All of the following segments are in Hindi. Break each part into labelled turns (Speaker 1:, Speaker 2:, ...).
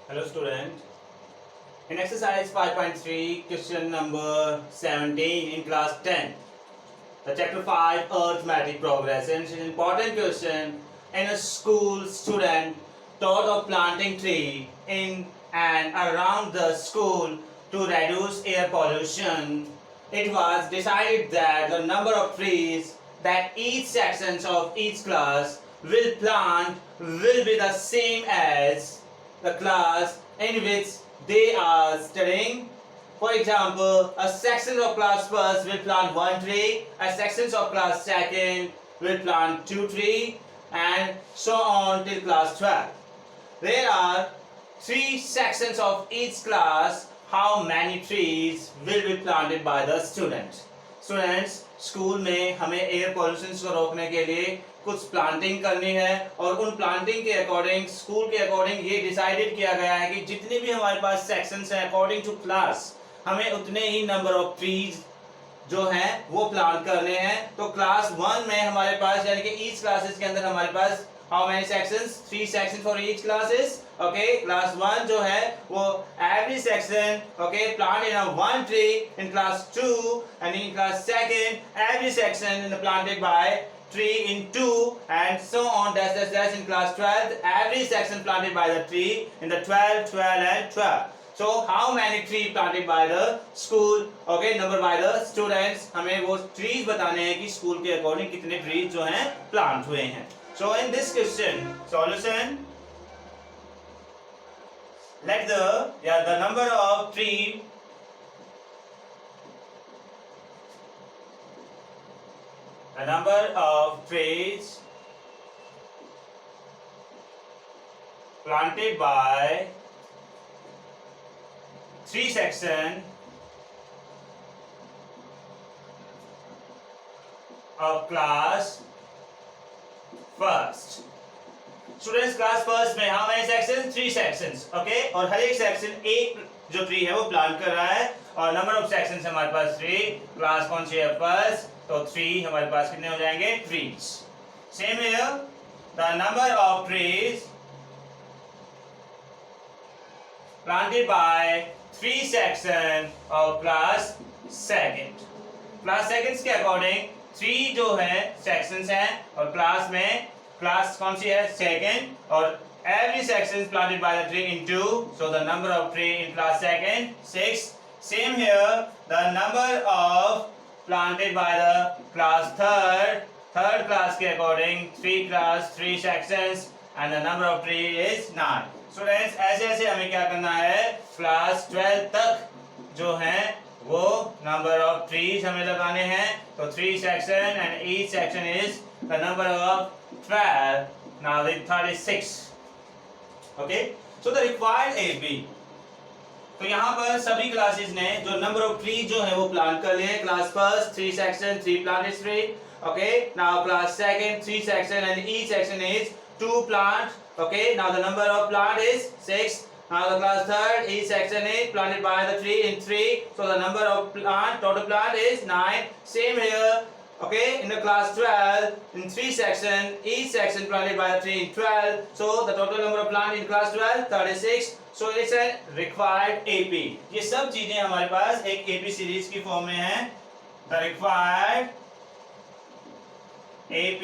Speaker 1: Hello student. In exercise 5.3, question number 17 in class 10, the chapter 5 arithmetic progression is an important question. In a school, student thought of planting tree in and around the school to reduce air pollution. It was decided that the number of trees that each sections of each class will plant will be the same as the class in which they are studying. For example, a section of class first will plant one tree, a section of class second will plant two trees, and so on till class 12. There are three sections of each class. How many trees will be planted by the students? Students, school में हमें एयर पॉल्यूशन को रोकने के लिए कुछ प्लांटिंग करनी है और उन प्लांटिंग के अकॉर्डिंग स्कूल के अकॉर्डिंग ये डिसाइडेड किया गया है कि जितने भी हमारे पास सेक्शंस हैं अकॉर्डिंग टू क्लास हमें उतने ही नंबर ऑफ ट्रीज जो हैं वो प्लांट करने हैं। तो क्लास 1 में हमारे पास यानी कि ईच क्लासेस के अंदर हमारे पास how many sections? 3 sections for each classes. Okay, class 1 जो है वो every section okay plant in a one tree. In class 2 and in class second every section is planted by tree in 2 and so on dash in class 12 every section planted by the tree in the 12 and 12. So how many trees planted by the school? Okay, number by the students. हमें वो trees बताने हैं कि स्कूल के अकॉर्डिंग कितने trees जो हैं प्लांट हुए हैं। So in this question, solution, let the number of trees planted by three sections of class first. Students class first में how many sections? 3 sections. Okay, और हर एक सेक्शन एक जो ट्री है वो प्लांट कर रहा है और नंबर ऑफ सेक्शंस हमारे पास 3। क्लास कौन सी है? फर्स्ट, तो 3 हमारे पास कितने हो जाएंगे? Trees. Same here the number of trees planted by 3 section of class second. Class seconds के अकॉर्डिंग 3 जो है सेक्शंस हैं और क्लास में क्लास कौन सी है? सेकंड, और every section is planted by the tree in 2, so the number of tree in class second 6. Same here, the number of planted by the class third class के according 3 sections and the number of tree is 9. Students, ऐसे ऐसे हमें क्या करना है? क्लास 12 तक जो है वो नंबर ऑफ ट्रीज हमें लगाने हैं। तो 3 section and each section is the number of 12, now the 36। Okay, so the required AB, तो यहाँ पर सभी क्लासेस ने जो नंबर ऑफ ट्री जो है वो प्लान कर लिए। Class first 3 section 3 planted tree. Okay, now class second 3 section and each section is 2 plant. Okay, now the number of plant is 6. Now the class third each section is planted by the tree in 3, so the number of plant total plant is 9. Same here. Okay, in the class 12 in 3 section each section planted by the tree in 12, so the total number of plant in class 12 36. So it's a required AP. ये सब चीजें हमारे पास एक AP सीरीज की फॉर्म में है। The required AP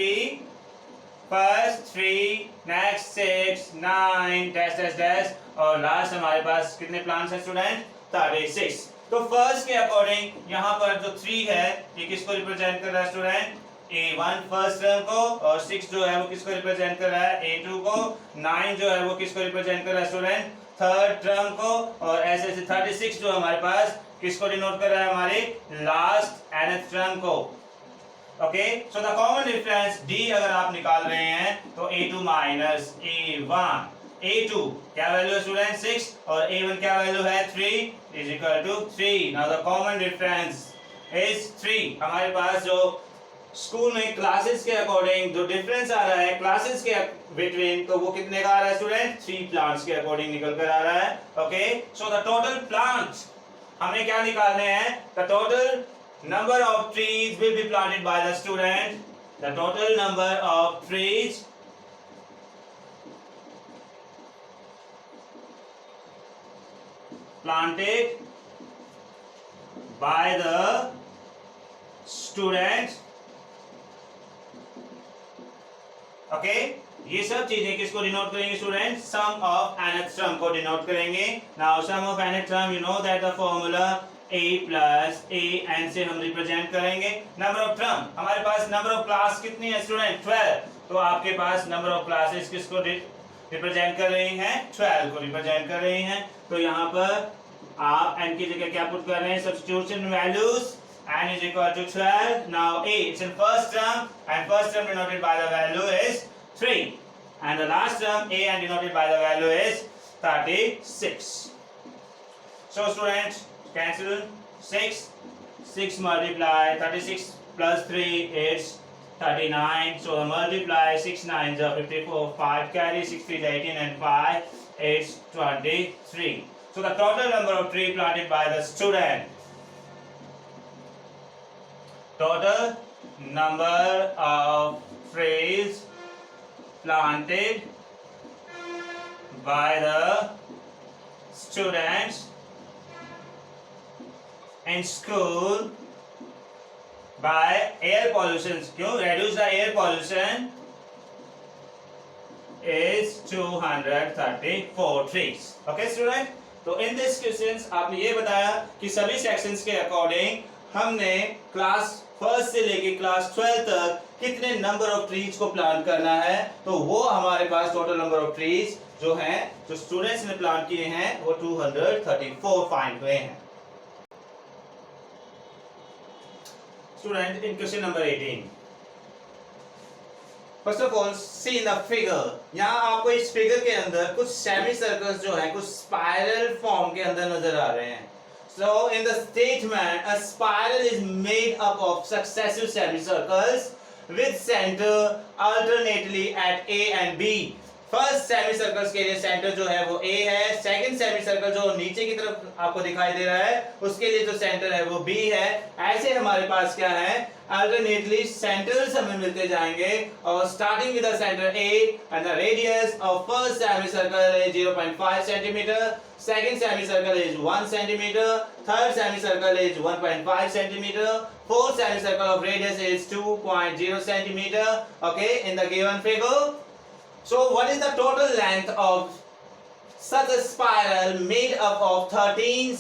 Speaker 1: first 3, next 6, 9 dash और लास्ट हमारे पास कितने प्लांट्स हैं स्टूडेंट? 36। तो फर्स्ट के अकॉर्डिंग यहाँ पर जो 3 है ये किसको रिप्रेजेंट कर रहा है स्टूडेंट? A1 फर्स्ट टर्म को, और 6 जो है वो किसको रिप्रेजेंट कर रहा है? A2 को। 9 जो है वो किसको रिप्रेजेंट कर रहा है स्टूडेंट? थर्ड टर्म को, और ऐसे ऐसे 36 जो हमारे पास किसको डिनोट कर रहा है? हमारे लास्ट nth टर्म को। Okay, so the common difference D अगर आप निकाल रहे हैं तो A2 माइनस A1, A2 क्या वैल्यू है स्टूडेंट? 6, और A1 क्या वैल्यू है? 3 is equal to 3। Now the common difference is 3। हमारे पास जो स्कूल में क्लासेस के अकॉर्डिंग जो डिफरेंस आ रहा है क्लासेस के बिटवीन, तो वो कितने का आ रहा है स्टूडेंट? 3 प्लांट्स के अकॉर्डिंग निकल कर आ रहा है। Okay, so the total plants हमने क्या निकालने हैं? The total number of trees will be planted by the student. The total number of trees planted by the students. Okay ये सब चीजें किसको डिनोट करेंगे student? Sum of nth term को डिनोट करेंगे. Now sum of nth term you know that the formula a plus a n से हम रिप्रेजेंट करेंगे. नंबर ऑफ टर्म हमारे पास नंबर ऑफ क्लास कितनी है स्टूडेंट? 12. तो आपके पास नंबर ऑफ क्लासेस किसको रिप्रेजेंट कर रही हैं? 12 को रिप्रेजेंट कर रही हैं. तो यहाँ पर आप n की जगह क्या पुट कर रहे हैं? Substitution values. n is equal to 12. Now a it's in first term and first term denoted by the value is 3 and the last term a and denoted by the value is 36. So students cancel 6 multiply 36 plus 3 is 39. So multiply 6 9s are 54. 5 carry 6 3 is 18 and 5 is 23. So the total number of tree planted by the student. Total number of trees planted by the students in school by air pollution. क्यों? Reduce the air pollution is 234 trees. Okay student? तो in this questions आपने ये बताया कि सभी sections के according हमने क्लास फर्स्ट से लेके क्लास 12 तक कितने नंबर ऑफ ट्रीज को प्लान करना है. तो वो हमारे पास टोटल नंबर ऑफ ट्रीज जो हैं जो स्टूडेंट्स ने प्लान किए हैं वो 234 फाइंड हुए हैं. Student in question number 18 first of all see in the figure. यहाँ आपको इस फिगर के अंदर कुछ सेमी सर्कल्स जो हैं कुछ स्पाइरल फॉर्म के अंदर नजर आ रहे हैं. So in the statement, a spiral is made up of successive semicircles with center alternately at A and B. First semicircles के लिए सेंटर जो है वो A है. सेकंड सेमीसर्कल जो नीचे की तरफ आपको दिखाई दे रहा है उसके लिए जो सेंटर है वो B है. ऐसे हमारे पास क्या है? अल्टरनेटली सेंटर्स हमें मिलते जाएंगे और starting with the centre A and the radius of first semicircle is 0.5 centimeter. Second semicircle is 1 centimeter. Third semicircle is 1.5 centimeter. Fourth semicircle of radius is 2.0 centimeter. Okay, in the given figure. So what is the total length of such a spiral made up of 13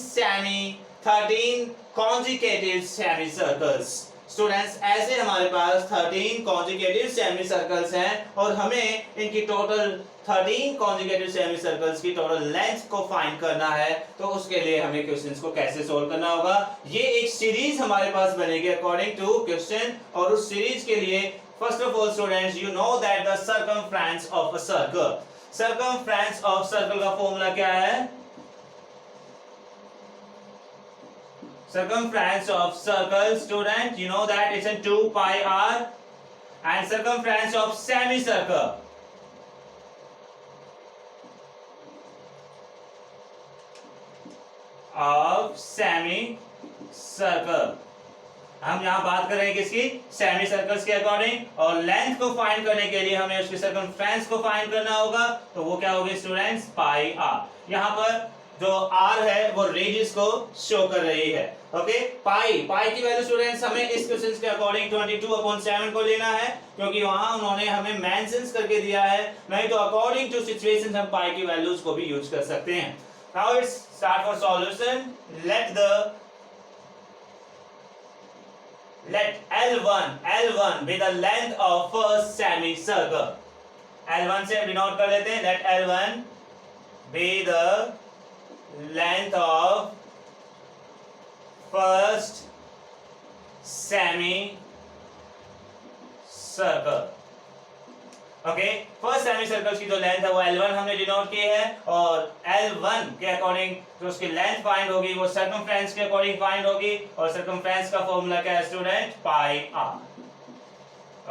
Speaker 1: consecutive semicircles? Students, ऐसे हमारे पास 13 consecutive semicircles हैं और हमें इनकी टोटल 13 consecutive semicircles की टोटल लेंथ को फाइंड करना है. तो उसके लिए हमें क्वेश्चंस को कैसे सोल्व करना होगा? ये एक सीरीज हमारे पास बनेगी अकॉर्डिंग टू क्वेश्चन. और उस सीरीज के लिए first of all students you know that the circumference of a circle. circumference of circle का फॉर्मूला क्या है? circumference of circle student you know that it's in 2 pi r and circumference of semicircle of semicircle. हम यहाँ बात कर रहे हैं किसकी? सेमी सर्कल्स के अकॉर्डिंग. और लेंथ को फाइंड करने के लिए हमें उसकी सर्कमफ्रेंस को फाइंड करना होगा. तो वो क्या होगी स्टूडेंट्स? Pi are. यहाँ पर जो आर है वो रेडियस को शो कर रही है. ओके, पाई की वैल्यू स्टूडेंट्स हमें इस क्वेश्चन के अकॉर्डिंग 22/7 को लेना है क्योंकि वहां उन्होंने हमें मेंशंस करके दिया है. नहीं तो अकॉर्डिंग टू सिचुएशंस हम पाई की वैल्यूज को भी यूज कर सकते हैं. Now it's start for solution. Let L1 be the length of first semicircle. L1 से डिनोट कर लेते हैं. Let L1 be the length of first semicircle. Okay, first semicircle की जो लेंथ है वो L1 हमने डिनोट की है और L1 के अकॉर्डिंग जो उसकी लेंथ फाइंड होगी वो सर्कमफ्रेंस के अकॉर्डिंग फाइंड होगी और सर्कमफ्रेंस का फॉर्मूला क्या है student? Pi r.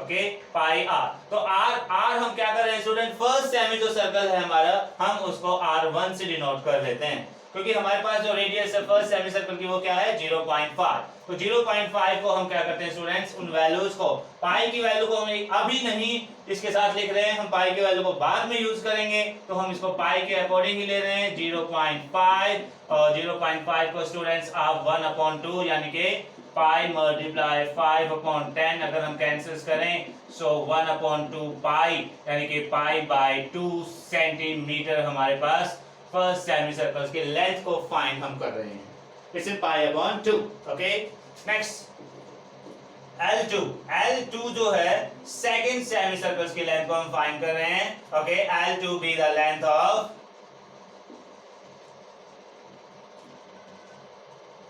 Speaker 1: Okay, pi r. तो आर हम क्या कर रहे हैं स्टूडेंट? फर्स्ट सेमी जो सर्कल है हमारा हम उसको R1 से डिनोट कर लेते हैं. क्योंकि हमारे पास जो रेडियस है फर्स्ट सेमी सर्कल की वो क्या है 0.5। तो 0.5 को हम क्या करते हैं स्टूडेंट्स, उन वैल्यूज को, पाई की वैल्यू को हम अभी नहीं इसके साथ लिख रहे हैं, हम पाई की वैल्यू को बाद में यूज करेंगे, तो हम इसको पाई के अकॉर्डिंग ही ले रहे हैं 0.5। और 0.5 को स्टूडेंट्स आप 1/2 यानी कि पाई मल्टीप्लाई 5/10 अगर हम कैंसिल करें, सो 1/2 पाई यानी कि पाई बाय 2 सेंटीमीटर हमारे पास फर्स्ट सेमी सर्कल की लेंथ को फाइंड हम कर रहे हैं। इट्स इन पाई/2। ओके, नेक्स्ट L2 जो है सेकंड सेमी सर्कल की लेंथ को हम फाइंड कर रहे हैं। Okay, L2 be the length of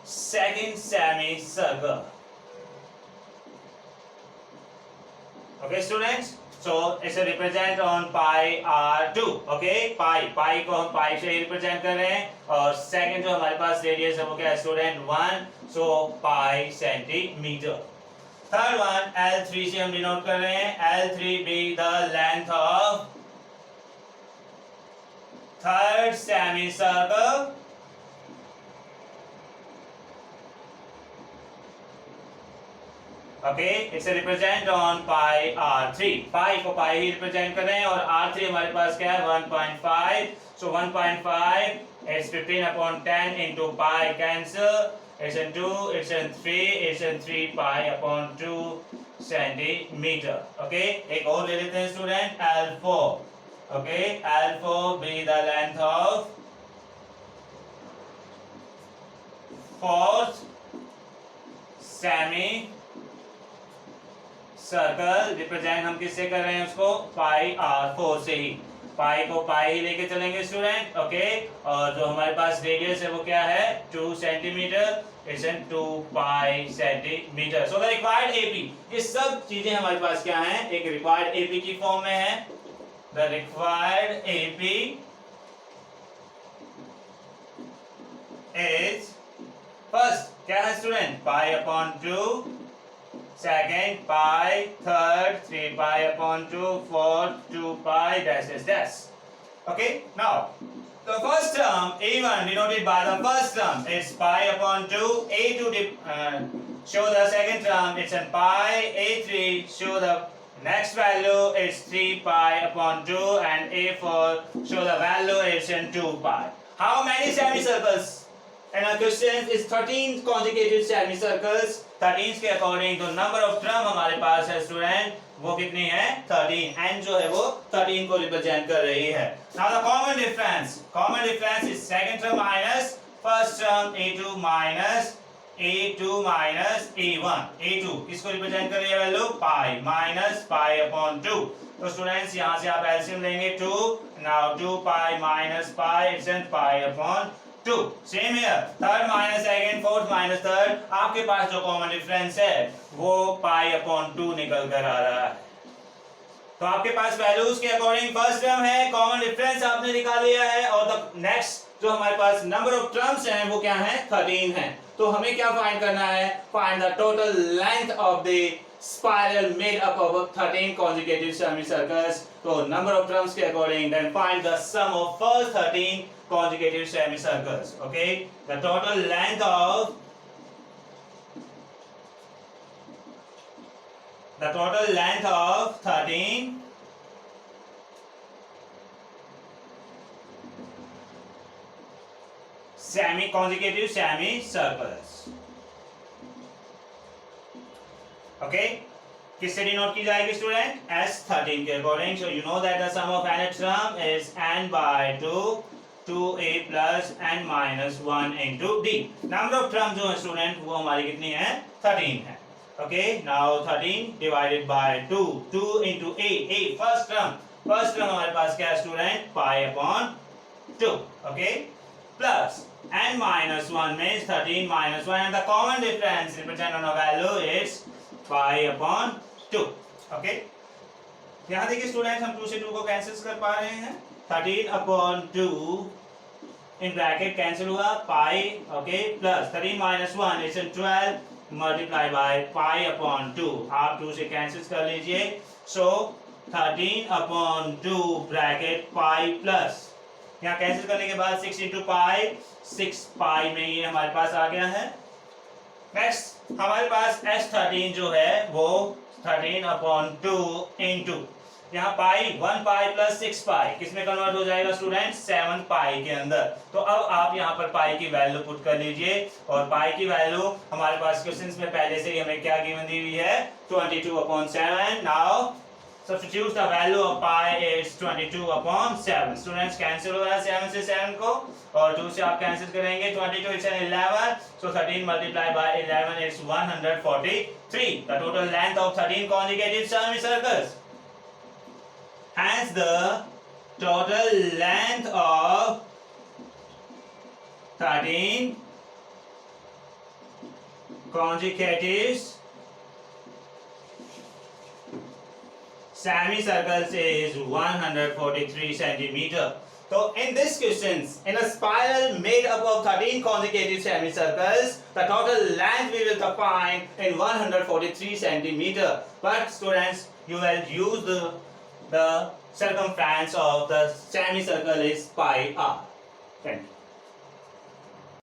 Speaker 1: second semicircle. Okay students, so it's a represent on pi r2. Okay, pi को हम pi से रिप्रेजेंट कर रहे हैं, और सेकंड जो हमारे पास रेडियस है वो क्या है student 1, so pi centimetre. Third one L3 से हम डिनोट कर रहे हैं, L3 be the length of third semicircle. Okay, it's represent on pi r3। Pi को पाई ही रिप्रेजेंट कर रहे हैं, और r3 हमारे पास क्या है 1.5, so 1.5 it's 15/10 into pi cancel, it's in 2, it's in 3, it's in 3 पाई/2 सेंटीमीटर। ओके, एक और ले लेते हैं student L4। Okay, L4 be the length of fourth semicircle. Represent हम किससे कर रहे हैं उसको, पाई r4 से ही, पाई को पाई ही लेके चलेंगे स्टूडेंट। ओके, और जो हमारे पास रेडियस है वो क्या है 2 centimetre, it's in 2 pi centimetre. So the required AP, ये सब चीजें हमारे पास क्या हैं, एक रिक्वायर्ड एपी की फॉर्म में है। The required AP is first क्या है student पाई/2, second pi, third 3 pi/2, fourth 2 pi dash. Okay, now the first term A1 denoted by the first term is pi/2. A2 show the second term, it's in pi. A3 show the next value, it's 3 pi/2, and A4 show the value, it's in 2 pi. How many semicircles? And our question is 13 consecutive semicircles। 13 के अकॉर्डिंग तो नंबर ऑफ टर्म हमारे पास है स्टूडेंट वो कितनी है 13, एन जो है वो 13 को रिप्रेजेंट कर रही है। Now the common difference is second term minus first term A2 minus A1। A2 किसको रिप्रेजेंट कर रही है वैल्यू पाई माइनस पाई/2। तो स्टूडेंट्स यहां से आप एलसीएम लेंगे 2, now 2 pi minus pi, it's in पाई/2। Same here, third minus second, fourth minus third, आपके पास जो कॉमन डिफरेंस है वो पाई/2 निकल कर आ रहा है। तो आपके पास वैल्यूज के अकॉर्डिंग फर्स्ट टर्म है, कॉमन डिफरेंस आपने निकाल लिया है, और द नेक्स्ट जो हमारे पास नंबर ऑफ टर्म्स हैं वो क्या है 13 है। तो हमें क्या फाइंड करना है, find the total length of the spiral made up of 13 consecutive semicircles। तो number of terms के according then find the sum of first 13 consecutive semicircles। Okay, the total length of the total length of 13 consecutive semicircles। Okay, किससे डिनोट की जाएगी स्टूडेंट S13 के according. So you know that the sum of nth term is n/2 2a plus n minus 1 into d। Number of term जो है स्टूडेंट वो हमारी कितनी है 13 है। Okay, now 13 divided by 2, 2 into a first term हमारे पास क्या है स्टूडेंट पाई/2। Okay, plus n minus 1 means 13 minus 1, and the common difference represented on a value is पाई/2। ओके, यहां देखिए स्टूडेंट हम 2 से 2 को कैंसिल कर पा रहे हैं, 13/2 इन ब्रैकेट कैंसिल हुआ pi. Okay, plus 13 minus 1 is 12 multiply by पाई/2, आप 2 से कैंसिल कर लीजिए। सो 13/2 ब्रैकेट पाई प्लस यहाँ कैंसिल करने के बाद 6 इंटू पाई 6 पाई में ये हमारे पास आ गया है। नेक्स्ट हमारे पास S13 जो है वो 13/2 इंटू यहाँ पाई 1 पाई प्लस 6 पाई किस में कन्वर्ट हो जाएगा स्टूडेंट 7 पाई के अंदर। तो अब आप यहाँ पर पाई की वैल्यू पुट कर लीजिए और पाई की वैल्यू हमारे पास क्वेश्चंस में पहले से ही हमें क्या गिवन दी हुई है 22/7। Now substitute the value of pi is 22/7। Students cancel हो रहा है 7 से 7 को और 2 से आप कैंसिल करेंगे 22 it's an 11 so 13 multiplied by 11 it's 143। the total length of 13 conjugative semicircles, hence the total length of 13 conjugative semicircles is 143 centimeter. So in this questions, in a spiral made up of 13 consecutive semicircles, the total length we will find in 143 centimeter. But students, you will use the circumference of the semicircle is pi r. Thank you.